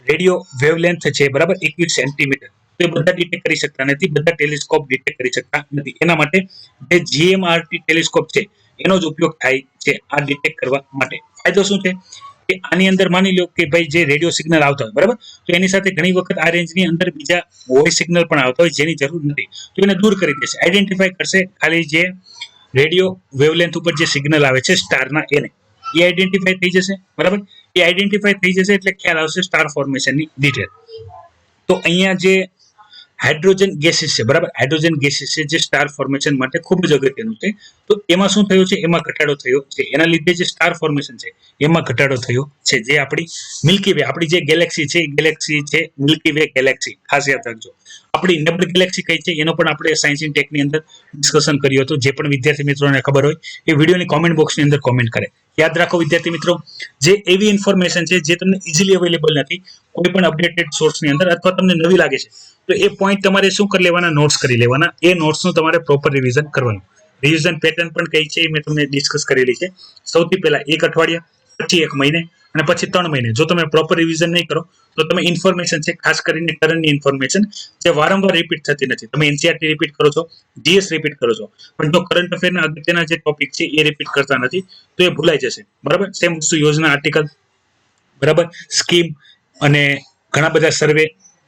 રેડિયો વેવલેન્થ છે, બરાબર, 21 સેન્ટીમીટર, તો એ બધા ડિટેક્ટ કરી શકતા નથી, બધા ટેલિસ્કોપ ડિટેક્ટ કરી શકતા નથી. એના માટે જે જીએમઆરટી ટેલિસ્કોપ છે એનો જ ઉપયોગ થાય છે આ ડિટેક્ટ કરવા માટે. ફાયદો શું છે કે આની અંદર માની લો કે ભાઈ જે રેડિયો સિગ્નલ આવતા હોય, બરાબર, તો એની સાથે ઘણી વખત આ રેન્જની અંદર બીજા વોઇસ સિગ્નલ પણ આવતા હોય જેની જરૂર નથી, તો એને દૂર કરી દેશે, આઈડેન્ટિફાઈ કરશે ખાલી જે રેડિયો વેવલેન્થ ઉપર જે સિગ્નલ આવે છે સ્ટારના, એને એ આઈડેન્ટિફાઈ થઈ જશે, બરાબર. એ આઈડેન્ટિફાઈ થઈ જશે એટલે ખ્યાલ આવશે સ્ટાર ફોર્મેશનની ડિટેલ. તો અહીંયા જે હાઇડ્રોજન ગેસીસ છે, બરાબર, હાઇડ્રોજન ગેસીસ છે જે સ્ટાર ફોર્મેશન માટે ખૂબ જ અગત્યનું છે. તો એમાં શું થયું છે, એમાં ઘટાડો થયો છે, એના લીધે જે સ્ટાર ફોર્મેશન છે એમાં ઘટાડો થયો છે. જે આપણી મિલ્કી વે, આપણી જે ગેલેક્સી છે મિલ્કી વે ગેલેક્સી, ખાસ યાદ રાખજો. આપણી નેબલ ગેલેક્સી કઈ છે એનો પણ આપણે સાયન્સ ઇન ટેકની અંદર ડિસ્કશન કર્યું હતું. જે પણ વિદ્યાર્થી મિત્રોને ખબર હોય એ વિડીયોની કોમેન્ટ બોક્સની અંદર કોમેન્ટ કરે. યાદ રાખો વિદ્યાર્થી મિત્રો, જે એવી ઇન્ફોર્મેશન છે જે તમને ઇઝીલી અવેલેબલ નથી કોઈ પણ અપડેટેડ સોર્સની અંદર, અથવા તમને નવી લાગે છે, તો એ પોઈન્ટ તમારે શું કરી લેવાના, નોટ્સ કરી લેવાના. એ નોટ્સનું તમારે પ્રોપર રિવિઝન કરવાનું. રિવિઝન પેટર્ન પણ કઈ છે એ મેં તમને ડિસ્કસ કરેલી છે. સૌથી પહેલા 1 અઠવાડિયા, પછી 1 મહિને, અને પછી 3 મહિને. જો તમે પ્રોપર રિવિઝન નહીં કરો તો તમે ઇન્ફોર્મેશન છે, ખાસ કરીને કરંટની ઇન્ફોર્મેશન જે વારંવાર રિપીટ થતી નથી. તમે એનસીઆરટી રિપીટ કરો છો, જીએસ રિપીટ કરો છો, પણ જો કરંટ અફેરના અગત્યના જે ટોપિક છે એ રિપીટ કરતા નથી તો એ ભૂલાઈ જશે, બરાબર. સેમ વસ્તુ યોજના, આર્ટિકલ, બરાબર, સ્કીમ અને ઘણા બધા સર્વે,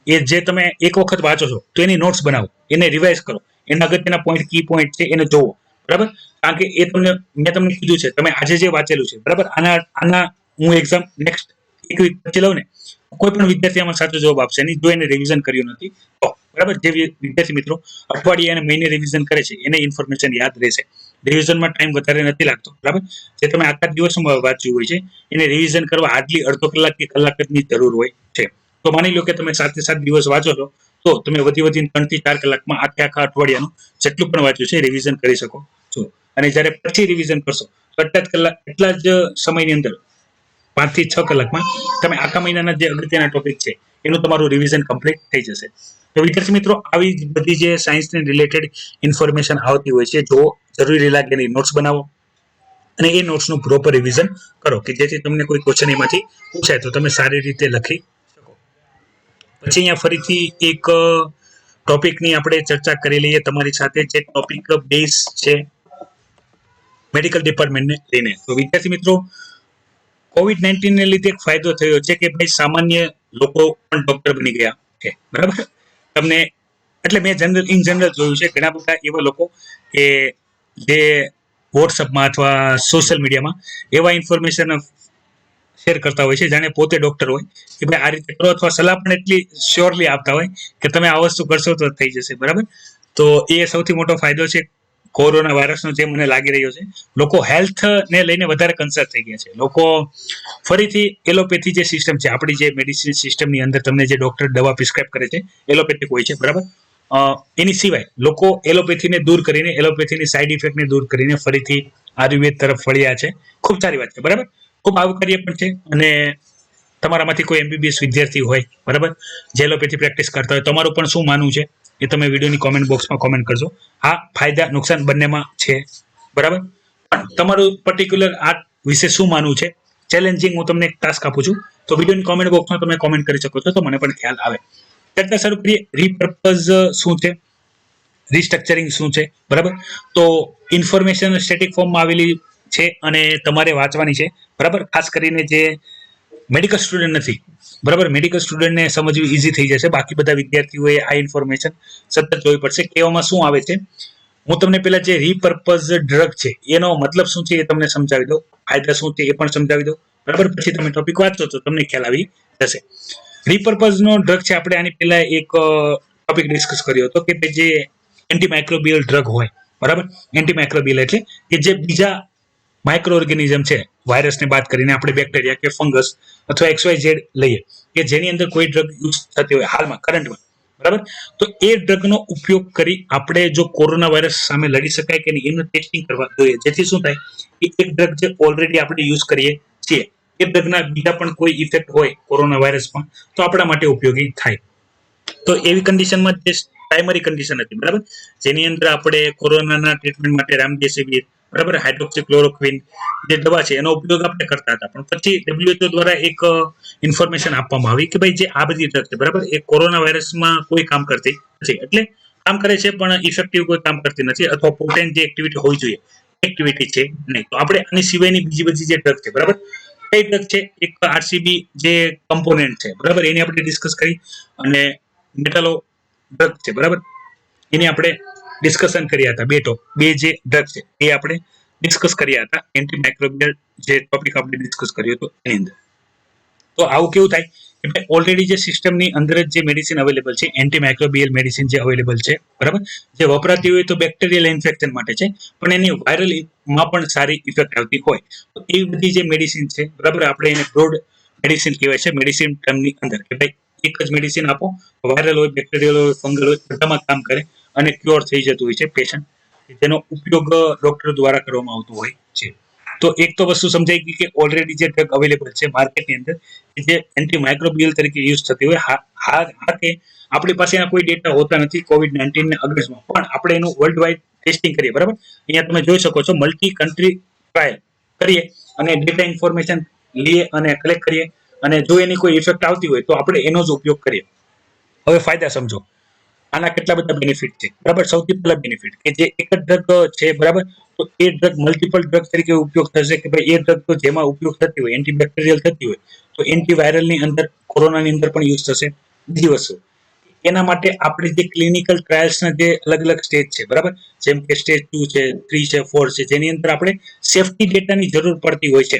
એ જે તમે એક વખત વાંચો છો તો એની નોટ્સ બનાવો, એને રિવાઇઝ કરો, એના અગત્યના પોઈન્ટ, કી પોઈન્ટ છે એને જોવો, બરાબર. કારણ કે એ મેં તમને કીધું છે, તમે આજે જે વાંચેલું છે, બરાબર, આના હું એક્ઝામ નેક્સ્ટ 1 વીક પછી લઉં ને, કોઈ પણ વિદ્યાર્થી આમાં સાચો જવાબ આપશે નહીં જો એને રિવિઝન કર્યું નથી તો, બરાબર. જે વિદ્યાર્થી મિત્રો અઠવાડિયે અને મહિને રિવિઝન કરે છે એને ઇન્ફોર્મેશન યાદ રહેશે. રિવિઝનમાં ટાઈમ વધારે નથી લાગતો, બરાબર. જે તમે આખા દિવસમાં વાંચ્યું હોય છે એને રિવિઝન કરવા હાર્ડલી અડધો કલાક કે કલાકની જરૂર હોય છે. તો માની લો કે તમે 7 થી 7 દિવસ વાંચો છો તો તમે વધીને 3 થી 4 કલાકમાં આખા અઠવાડિયાનું જેટલું પણ વાંચ્યું છે રિવિઝન કરી શકો છો. અને જ્યારે પછી રિવિઝન કરશો તો એટલા જ સમયની અંદર 5 થી 6 કલાકમાં તમે આખા મહિનાના જે અગત્યના ટોપિક છે એનું તમારું રિવિઝન કમ્પ્લીટ થઈ જશે. તો વિદ્યાર્થી મિત્રો, આવી બધી જે સાયન્સને રિલેટેડ ઇન્ફોર્મેશન આવતી હોય છે, જો જરૂરી લાગે એની નોટ્સ બનાવો અને એ નોટ્સનું પ્રોપર રિવિઝન કરો કે જેથી તમને કોઈ ક્વેશ્ચન એમાંથી પૂછાય તો તમે સારી રીતે લખી શકો. પછી અહીંયા ફરીથી એક ટોપિકની આપણે ચર્ચા કરી લઈએ તમારી સાથે, જે ટોપિક બેઝ છે મેડિકલ ડિપાર્ટમેન્ટને લઈને. તો વિદ્યાર્થી મિત્રો, કોવિડ-19 ને લીધે એક ફાયદો થયો છે કે ભાઈ સામાન્ય લોકો પણ ડોક્ટર બની ગયા છે, બરાબર. તમને એટલે મેં ઇન જનરલ જોયું છે ઘણા બધા એવા લોકો કે જે વોટ્સઅપમાં અથવા સોશિયલ મીડિયામાં એવા ઇન્ફોર્મેશન શેર કરતા હોય છે જાણે પોતે ડોક્ટર હોય કે ભાઈ આ રીતે કરો, અથવા સલાહ પણ એટલી શ્યોરલી આપતા હોય કે તમે આ વસ્તુ કરશો તો થઈ જશે, બરાબર. તો એ સૌથી મોટો ફાયદો છે કોરોના વાયરસનો જે મને લાગી રહ્યો છે. લોકો હેલ્થને લઈને વધારે કન્સર્ન થઈ ગયા છે. લોકો ફરીથી એલોપેથી જે સિસ્ટમ છે, આપણી જે મેડિસિન સિસ્ટમની અંદર તમને જે ડોક્ટર દવા પ્રિસ્ક્રાઇબ કરે છે એલોપેથિક હોય છે, બરાબર. એની સિવાય લોકો એલોપેથીને દૂર કરીને, એલોપેથીની સાઇડ ઇફેક્ટને દૂર કરીને ફરીથી આયુર્વેદ તરફ વળ્યા છે. ખૂબ સારી વાત છે, બરાબર. ખૂબ આવકાર્ય પણ છે. અને તમારામાંથી કોઈ એમબીબીએસ વિદ્યાર્થી હોય, બરાબર, જે એલોપેથી પ્રેક્ટિસ કરતા હોય, તમારું પણ શું માનવું છે એ તમે વિડીયોની કોમેન્ટ બોક્સમાં કોમેન્ટ કરજો. હા, ફાયદા નુકસાન બંનેમાં છે, બરાબર. પણ તમારું પર્ટિક્યુલર આ વિશે શું માનવું છે, ચેલેન્જિંગ હું તમને એક ટાસ્ક આપું છું, તો વિડીયોની કોમેન્ટ બોક્સમાં તમે કોમેન્ટ કરી શકો છો તો મને પણ ખ્યાલ આવે. ચર્ચા શરૂ કરીએ. રીપર્પઝ શું છે, રિસ્ટ્રક્ચરિંગ શું છે, બરાબર. તો ઇન્ફોર્મેશન સ્ટેટિક ફોર્મમાં આવેલી છે અને તમારે વાંચવાની છે, બરાબર. ખાસ કરીને જે મેડિકલ સ્ટુડન્ટ નથી, બરાબર, મેડિકલ સ્ટુડન્ટને સમજવી ઈઝી થઈ જશે. બાકી બધા વિદ્યાર્થીઓએ આ ઇન્ફોર્મેશન સતત જોવી પડશે. કહેવામાં શું આવે છે, હું તમને પેલા જે રીપર્પઝ ડ્રગ છે એનો મતલબ શું છે એ તમને સમજાવી દઉં, ફાયદા શું છે એ પણ સમજાવી દઉં, બરાબર. પછી તમે ટોપિક વાંચો તો તમને ખ્યાલ આવી જશે. રીપર્પઝનો ડ્રગ છે, આપણે આની પહેલા એક ટોપિક ડિસ્કસ કર્યો હતો કે જે એન્ટીમાઇક્રોબિયલ ડ્રગ હોય, બરાબર. એન્ટીમાઇક્રોબિયલ એટલે કે જે બીજા માઇક્રો ઓર્ગેનિઝમ છે, વાયરસને બાદ કરીને આપણે બેક્ટેરિયા કે ફંગસ અથવા XYZ લઈએ કે જેની અંદર કોઈ ડ્રગ યુઝ થતી હોય હાલમાં કરંટમાં, બરાબર. તો એ ડ્રગનો ઉપયોગ કરી આપણે જો કોરોના વાયરસ સામે લડી શકાય કે નહીં એનું ટેસ્ટિંગ કરવા જોઈએ, જેથી શું થાય કે એક ડ્રગ જે ઓલરેડી આપણે યુઝ કરીએ છીએ એ ડ્રગના બીજા પણ કોઈ ઇફેક્ટ હોય કોરોના વાયરસમાં તો આપણા માટે ઉપયોગી થાય. તો એવી કન્ડિશનમાં જે પ્રાઇમરી કન્ડિશન હતી, બરાબર, જેની અંદર આપણે કોરોનાના ટ્રીટમેન્ટ માટે રામડેસિવિર, બરાબર, હાઇડ્રોક્સીક્લોરોક્વિન જે દવા છે એનો ઉપયોગ આપણે કરતા હતા. પણ પછી WHO દ્વારા એક ઇન્ફોર્મેશન આપવામાં આવી કે ભાઈ જે આ બધી ડ્રગ છે, બરાબર, એ કોરોના વાયરસમાં કોઈ કામ કરતી નથી. એટલે કામ કરે છે પણ ઇફેક્ટિવ કોઈ કામ કરતી નથી, અથવા પોટેન્ટ જે એક્ટિવિટી હોવી જોઈએ એક્ટિવિટી છે નહીં. તો આપણે આની સિવાયની બીજી બધી જે ડ્રગ છે, બરાબર, કઈ ડ્રગ છે, એક આરસીબી જે કમ્પોનેન્ટ છે, બરાબર, એની આપણે ડિસ્કસ કરી, અને મેટાલો ડ્રગ છે, બરાબર, એની આપણે ડિસ્કશન કર્યા હતા. બે જે ડ્રગ છે એ આપણે ડિસ્કસ કર્યા હતા એન્ટીમાઇક્રોબિયલ જે ટોપિક આપણે ડિસ્કસ કર્યો હતો એની અંદર. તો આવું કેવું થાય કે ઓલરેડી જે સિસ્ટમની અંદર જ જે મેડિસિન અવેલેબલ છે, એન્ટીમાઇક્રોબિયલ મેડિસિન જે અવેલેબલ છે, બરાબર, જે વપરાતી હોય તો બેક્ટેરિયલ ઇન્ફેક્શન માટે છે, પણ એની વાયરલ માં પણ સારી ઇફેક્ટ આવતી હોય, તો એ બધી જે મેડિસિન છે, બરાબર, આપણે એને બ્રોડ મેડિસિન કહેવાય છે મેડિસિન ટર્મની અંદર, કે ભાઈ એક જ મેડિસિન આપો, વાયરલ હોય, બેક્ટેરિયલ હોય, ફંગલ હોય, બધામાં કામ કરે અને ક્યોર થઈ જતું હોય છે પેશન્ટ, તેનો ઉપયોગ ડોક્ટર દ્વારા કરવામાં આવતો હોય છે. તો એક તો વસ્તુ સમજાઈ ગઈ કે ઓલરેડી જે ડ્રગ અવેલેબલ છે માર્કેટની અંદર જે એન્ટીમાઇક્રોબિયલ તરીકે યુઝ થતી હોય, હા કે આપણી પાસે એના કોઈ ડેટા હોતા નથી COVID-19 ને અગેન્સ્ટમાં, પણ આપણે એનું વર્લ્ડ વાઇડ ટેસ્ટિંગ કરીએ, બરાબર, અહીંયા તમે જોઈ શકો છો મલ્ટી કન્ટ્રી ટ્રાયલ કરીએ અને ડેટા ઇન્ફોર્મેશન લઈએ અને કલેક્ટ કરીએ, અને જો એની કોઈ ઇફેક્ટ આવતી હોય તો આપણે એનો જ ઉપયોગ કરીએ. હવે ફાયદા સમજો, આના કેટલા બધા બેનિફિટ છે, બરાબર. સૌથી પહેલા બેનિફિટ કે જે એક જ ડ્રગ છે, બરાબર, તો એ ડ્રગ મલ્ટિપલ ડ્રગ તરીકે ઉપયોગ થશે, કે ભાઈ એ ડ્રગ તો જેમાં ઉપયોગ થતી હોય એન્ટીબેક્ટેરિયલ થતી હોય તો એન્ટીવાયરલની અંદર કોરોનાની અંદર પણ યુઝ થશે. બીજી વસ્તુ, એના માટે આપણે જે ક્લિનિકલ ટ્રાયલ્સના જે અલગ અલગ સ્ટેજ છે, બરાબર, જેમ કે સ્ટેજ 2 છે, 3 છે, 4 છે, જેની અંદર આપણે સેફટી ડેટાની જરૂર પડતી હોય છે,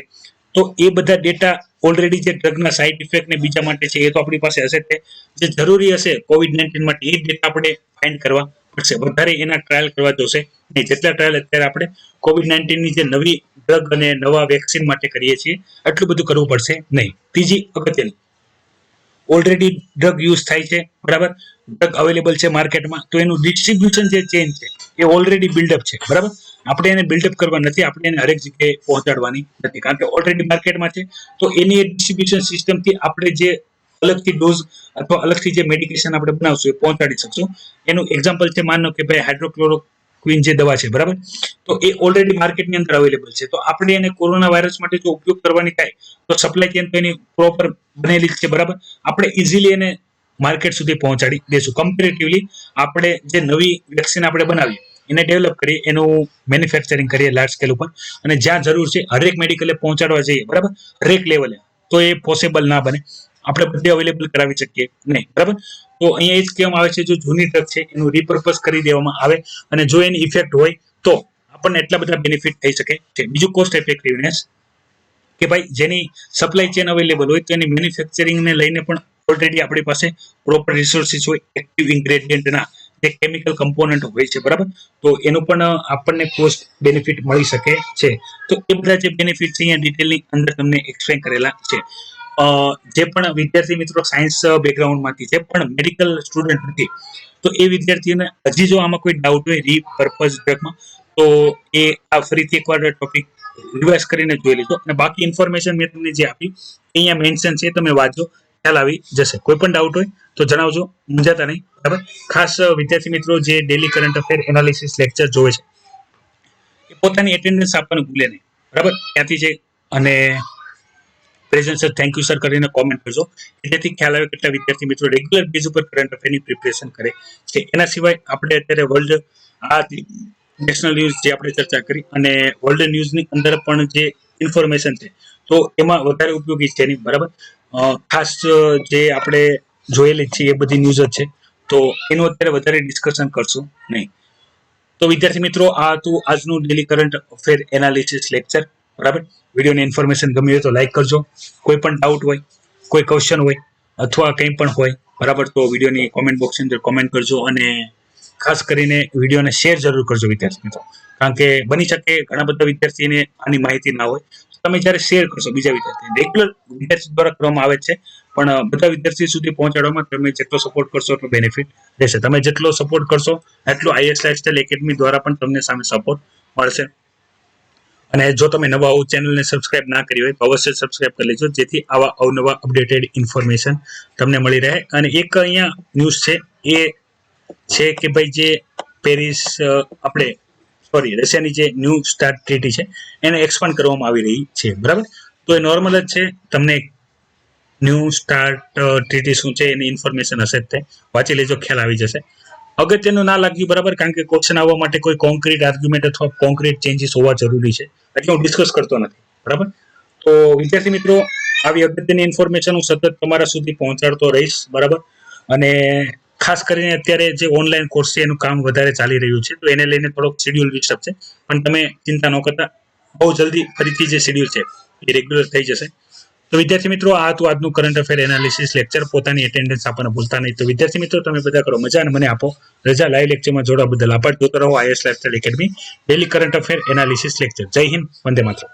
તો એ બધા ડેટા ઓલરેડી જે ડ્રગના સાઇડ ઇફેક્ટ ને બીજા માટે છે એ તો આપણી પાસે હશે જ, જે જરૂરી હશે COVID-19 માટે એ ડેટા આપણે ફાઇન્ડ કરવા પડશે. વધારે એના ટ્રાયલ કરવા જોશે નહીં. જેટલા ટ્રાયલ અત્યારે આપણે COVID-19 ની જે નવી ડ્રગ અને નવા વેક્સિન માટે કરીએ છીએ એટલું બધું કરવું પડશે નહીં. ત્રીજી અગત્યની, ઓલરેડી ડ્રગ યુઝ થાય છે, બરાબર, ડ્રગ અવેલેબલ છે માર્કેટમાં, તો એનું ડિસ્ટ્રીબ્યુશન જે ચેન છે એ ઓલરેડી બિલ્ડઅપ છે, બરાબર. આપણે એને બિલ્ડઅપ કરવા નથી, આપણે એને હરેક જગ્યાએ પહોંચાડવાની નથી, કારણ કે ઓલરેડી માર્કેટમાં છે. તો એની ડિસ્ટ્રીબ્યુશન સિસ્ટમથી આપણે જે અલગથી ડોઝ અથવા અલગથી જે મેડિકેશન આપણે બનાવશું એ પહોંચાડી શકશું. એનું એક્ઝામ્પલ છે, માનો કે ભાઈ હાઇડ્રોક્લોરોક્વિન જે દવા છે, બરાબર, તો એ ઓલરેડી માર્કેટની અંદર અવેલેબલ છે, તો આપણે એને કોરોના વાયરસ માટે જો ઉપયોગ કરવાની થાય તો સપ્લાય ચેન તો એની પ્રોપર બનેલી છે, બરાબર, આપણે ઇઝીલી એને માર્કેટ સુધી પહોંચાડી દેશું. કમ્પેરેટિવલી આપણે જે નવી વેક્સિન આપણે બનાવીએ એને ડેવલપ કરીએ, એનું મેન્યુફેક્ચરિંગ કરીએ લાર્જ સ્કેલ ઉપર, અને જ્યાં જરૂર છે હરેક મેડિકલે પહોંચાડવા જઈએ, બરાબર, હરેક લેવલે, તો એ પોસિબલ ના બને, આપણે બધે અવેલેબલ કરાવી શકીએ નહીં, બરાબર. તો અહીંયા એ જ કહેવામાં આવે છે, જો જૂની ડ્રગ છે એનું રિપર્પઝ કરી દેવામાં આવે અને જો એની ઇફેક્ટ હોય તો આપણને એટલા બધા બેનિફિટ થઈ શકે છે. બીજું કોસ્ટ ઇફેક્ટિવનેસ, કે ભાઈ જેની સપ્લાય ચેન અવેલેબલ હોય તો એની મેન્યુફેક્ચરિંગને લઈને પણ ઓલરેડી આપણી પાસે પ્રોપર રિસોર્સિસ હોય, એક્ટિવ ઇન્ગ્રેડિયન્ટના જે કેમિકલ કમ્પોનન્ટ હોય છે, બરાબર, તો એનું પણ આપણને કોસ્ટ બેનિફિટ મળી શકે છે. તો એ બધા જે બેનિફિટ છે અહીંયા ડિટેલની અંદર તમને એક્સપ્લેન કરેલા છે. જે પણ વિદ્યાર્થી મિત્રો સાયન્સ બેકગ્રાઉન્ડમાંથી છે પણ મેડિકલ સ્ટુડન્ટ નથી, તો એ વિદ્યાર્થીઓને હજી જો આમાં કોઈ ડાઉટ હોય રીપર્પઝ ડ્રગમાં, તો એ આ ફરીથી એકવાર ટોપિક રિવાઇઝ કરીને જોઈ લેજો, અને બાકી ઇન્ફોર્મેશન મેં તમને જે આપી અહીંયા મેન્શન છે, તમે વાંચો, ખ્યાલ આવી જશે. કોઈ પણ ડાઉટ હોય તો જણાવજો, મૂંઝાતા નહીં, બરાબર. ખાસ વિદ્યાર્થી મિત્રો જે daily current affair analysis lecture જોવે છે એ પોતાની એટેન્ડન્સ આપવાનું ભૂલે નહીં, બરાબર, ત્યાંથી છે, અને present sir, thank you sir કરીને કોમેન્ટ કરજો, જેથી ખ્યાલ આવે કેટલા વિદ્યાર્થી મિત્રો રેગ્યુલર બેઝ ઉપર કરંટ અફેરની પ્રિપરેશન કરે છે. એના સિવાય આપણે અત્યારે વર્લ્ડ આ નેશનલ ન્યૂઝ જે આપણે ચર્ચા કરી, અને વર્લ્ડ ન્યૂઝની અંદર પણ જે ઇન્ફોર્મેશન છે તો એમાં વધારે ઉપયોગી છે નહીં, બરાબર. ખાસ જે આપણે જોયેલી છે એ બધી ન્યૂઝ જ છે, તો એનું અત્યારે વધારે ડિસ્કશન કરશું નહીં. તો વિદ્યાર્થી મિત્રો, આ હતું આજનું daily current affair analysis lecture, બરાબર. વિડીયોની ઇન્ફોર્મેશન ગમી હોય તો લાઈક કરજો, કોઈ પણ ડાઉટ હોય, કોઈ ક્વેશ્ચન હોય અથવા કંઈ પણ હોય, બરાબર, તો વિડીયોની કોમેન્ટ બોક્સની અંદર કોમેન્ટ કરજો, અને ખાસ કરીને વિડીયોને શેર જરૂર કરજો વિદ્યાર્થી મિત્રો, કારણ કે બની શકે ઘણા બધા વિદ્યાર્થીને આની માહિતી ના હોય. તમે જ્યારે શેર કરશો બીજા વિદ્યાર્થી, રેગ્યુલર વિદ્યાર્થી દ્વારા કરવામાં આવે છે, પણ બધા વિદ્યાર્થી સુધી પહોંચાડવામાં તમે જેટલો સપોર્ટ કરશો એટલો બેનિફિટ રહેશે. તમે જેટલો સપોર્ટ કરશો એટલો IS લાઇફસ્ટાઇલ એકેડમી દ્વારા પણ તમને સામે સપોર્ટ મળશે. અને જો તમે નવા આવું ચેનલને સબસ્ક્રાઇબ ના કરી હોય તો અવશ્ય સબસ્ક્રાઇબ કરી લેજો, જેથી આવા અવનવા અપડેટેડ ઇન્ફોર્મેશન તમને મળી રહે. અને એક અહીંયા ન્યૂઝ છે, એ છે કે ભાઈ જે પેરિસ આપણે રશિયાની જે ન્યૂ સ્ટાર્ટ ટ્રીટી છે એને એક્સપાન્ડ કરવામાં આવી રહી છે, બરાબર. તો એ નોર્મલ જ છે, તમને ન્યૂ સ્ટાર્ટ ટ્રીટી શું છે એની ઇન્ફોર્મેશન હશે જ, તે વાંચી લેજો, ખ્યાલ આવી જશે. અગત્યનું ના લાગ્યું, બરાબર, કારણ કે ક્વેશ્ચન આવવા માટે કોઈ કોન્ક્રીટ આર્ગ્યુમેન્ટ અથવા કોન્ક્રીટ ચેન્જીસ હોવા જરૂરી છે, એટલે હું ડિસ્કસ કરતો નથી, બરાબર. તો વિદ્યાર્થી મિત્રો, આવી અગત્યની ઇન્ફોર્મેશન હું સતત તમારા સુધી પહોંચાડતો રહીશ, બરાબર. અને ખાસ કરીને અત્યારે જે ઓનલાઈન કોર્સ છે એનું કામ વધારે ચાલી રહ્યું છે, તો એને લઈને થોડોક શેડ્યુલ ડિસ્ટર્બ છે, પણ તમે ચિંતા ન કરતા, બહુ જલ્દી ફરીથી જે શેડ્યુલ છે એ રેગ્યુલર થઈ જશે. તો વિદ્યાર્થી મિત્રો, આ હતું આજનું કરંટ અફેર એનાલિસિસ લેક્ચર. પોતાની એટેન્ડન્સ આપવાનું ભૂલતા નહીં. તો વિદ્યાર્થી મિત્રો, તમે બધા કરો મજા અને મને આપો રજા. લાઈવ લેક્ચરમાં જોડવા બદલ આભાર. જોતો રહો IAS lifestyle academy daily current affair analysis lecture. જય હિન્દ, વંદે માતરમ.